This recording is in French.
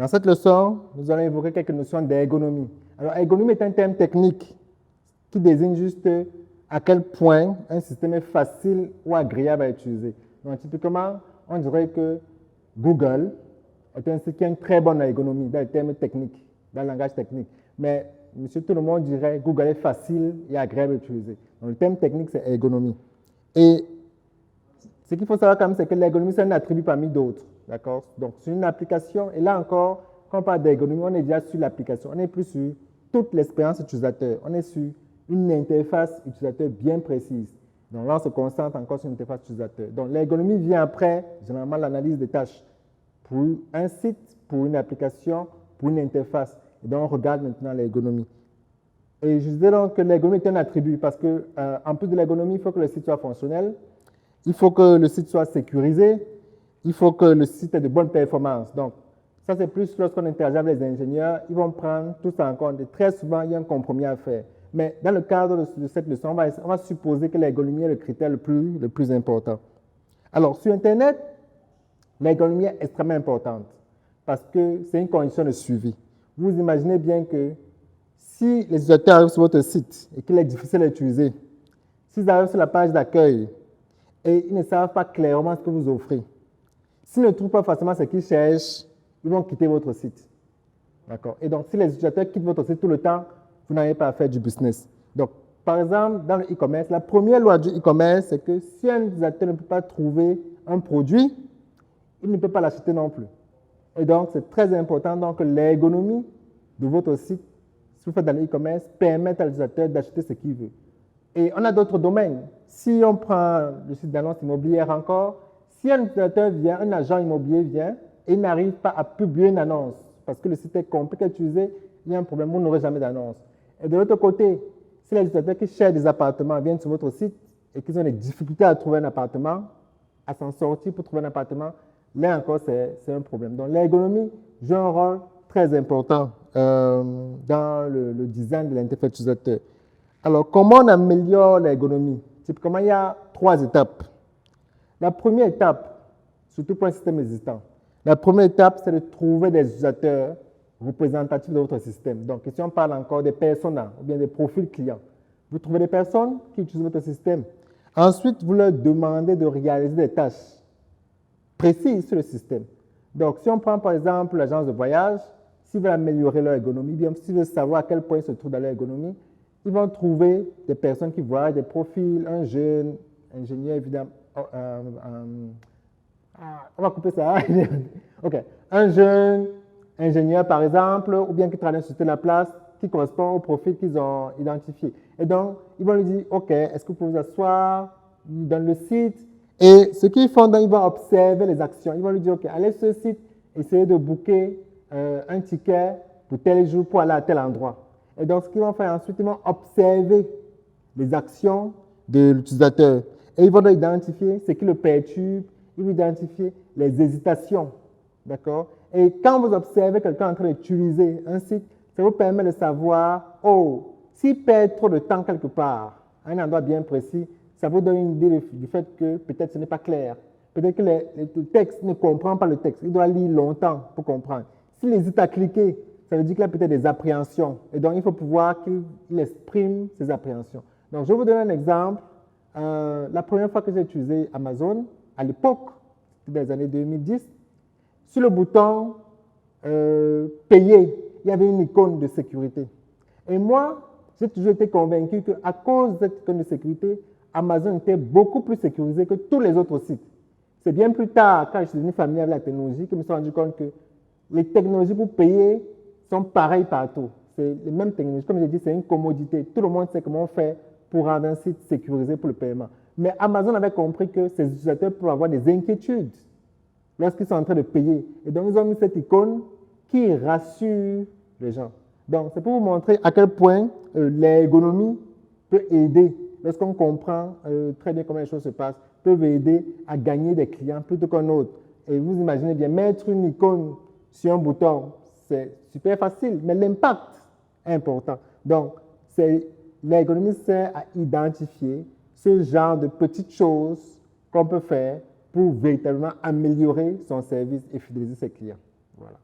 Dans cette leçon, nous allons évoquer quelques notions d'ergonomie. Alors, ergonomie est un terme technique qui désigne juste à quel point un système est facile ou agréable à utiliser. Donc, typiquement, on dirait que Google est un site qui a une très bonne ergonomie dans les termes techniques, dans le langage technique. Mais monsieur tout le monde dirait Google est facile et agréable à utiliser. Donc, le terme technique, c'est ergonomie. Et ce qu'il faut savoir quand même, c'est que l'ergonomie, c'est un attribut parmi d'autres. D'accord? Donc, c'est une application. Et là encore, quand on parle d'ergonomie, on est déjà sur l'application. On n'est plus sur toute l'expérience utilisateur. On est sur une interface utilisateur bien précise. Donc là, on se concentre encore sur une interface utilisateur. Donc, l'ergonomie vient après, généralement, l'analyse des tâches pour un site, pour une application, pour une interface. Et donc, on regarde maintenant l'ergonomie. Et je disais donc que l'ergonomie est un attribut parce que, en plus de l'ergonomie, il faut que le site soit fonctionnel, il faut que le site soit sécurisé, il faut que le site ait de bonnes performances. Donc, ça, c'est plus lorsqu'on interagit avec les ingénieurs, ils vont prendre tout ça en compte. Et très souvent, il y a un compromis à faire. Mais dans le cadre de cette leçon, on va supposer que l'ergonomie est le critère le plus important. Alors, sur Internet, l'ergonomie est extrêmement importante parce que c'est une condition de suivi. Vous imaginez bien que si les utilisateurs arrivent sur votre site et qu'il est difficile à utiliser, s'ils arrivent sur la page d'accueil et ils ne savent pas clairement ce que vous offrez, s'ils ne trouvent pas forcément ce qu'ils cherchent, ils vont quitter votre site. D'accord? Et donc, si les utilisateurs quittent votre site tout le temps, vous n'avez pas à faire du business. Donc, par exemple, dans le e-commerce, la première loi du e-commerce, c'est que si un utilisateur ne peut pas trouver un produit, il ne peut pas l'acheter non plus. Et donc, c'est très important donc, que l'ergonomie de votre site, si vous faites dans le e-commerce, permette à l'utilisateur d'acheter ce qu'il veut. Et on a d'autres domaines. Si on prend le site d'annonce immobilière encore, si un utilisateur vient, un agent immobilier vient et il n'arrive pas à publier une annonce parce que le site est compliqué à utiliser, il y a un problème, vous n'aurez jamais d'annonce. Et de l'autre côté, si les utilisateurs qui cherchent des appartements viennent sur votre site et qu'ils ont des difficultés à trouver un appartement, à s'en sortir pour trouver un appartement, là encore, c'est un problème. Donc, l'ergonomie joue un rôle très important dans le design de l'interface utilisateur. Alors, comment on améliore l'ergonomie? Typiquement, il y a 3 étapes. La première étape, surtout pour un système existant, la première étape, c'est de trouver des utilisateurs représentatifs de votre système. Donc, si on parle encore des personas ou bien des profils clients, vous trouvez des personnes qui utilisent votre système. Ensuite, vous leur demandez de réaliser des tâches précises sur le système. Donc, si on prend par exemple l'agence de voyage, s'ils veulent améliorer leur ergonomie, bien s'ils veulent savoir à quel point ils se trouvent dans leur ergonomie, ils vont trouver des personnes qui voient des profils, un jeune ingénieur évidemment. On va couper ça. OK. Un jeune ingénieur, par exemple, ou bien qui travaille sur la place, qui correspond au profil qu'ils ont identifié. Et donc, ils vont lui dire, OK, est-ce que vous pouvez vous asseoir dans le site? Et ce qu'ils font, donc, ils vont observer les actions. Ils vont lui dire, OK, allez sur ce site, essayez de booker un ticket pour tel jour pour aller à tel endroit. Et donc, ce qu'ils vont faire ensuite, ils vont observer les actions de l'utilisateur. Et ils vont identifier ce qui le perturbe, ils vont identifier les hésitations. D'accord? Et quand vous observez quelqu'un en train d'utiliser un site, ça vous permet de savoir, oh, s'il perd trop de temps quelque part, à un endroit bien précis, ça vous donne une idée du fait que peut-être ce n'est pas clair. Peut-être que le texte ne comprend pas le texte. Il doit lire longtemps pour comprendre. S'il hésite à cliquer, ça veut dire qu'il a peut-être des appréhensions. Et donc, il faut pouvoir qu'il exprime ses appréhensions. Donc, je vais vous donner un exemple. La première fois que j'ai utilisé Amazon, à l'époque, c'était dans les années 2010, sur le bouton payer, il y avait une icône de sécurité. Et moi, j'ai toujours été convaincu qu'à cause de cette icône de sécurité, Amazon était beaucoup plus sécurisé que tous les autres sites. C'est bien plus tard, quand je suis devenu familier avec la technologie, que je me suis rendu compte que les technologies pour payer sont pareilles partout. C'est les mêmes technologies. Comme je l'ai dit, c'est une commodité. Tout le monde sait comment faire pour rendre un site sécurisé pour le paiement. Mais Amazon avait compris que ses utilisateurs peuvent avoir des inquiétudes lorsqu'ils sont en train de payer. Et donc, ils ont mis cette icône qui rassure les gens. Donc, c'est pour vous montrer à quel point l'ergonomie peut aider, lorsqu'on comprend très bien comment les choses se passent, peuvent aider à gagner des clients plutôt qu'un autre. Et vous imaginez bien, mettre une icône sur un bouton, c'est super facile, mais l'impact est important. Donc, l'ergonomie sert à identifier ce genre de petites choses qu'on peut faire pour véritablement améliorer son service et fidéliser ses clients. Voilà.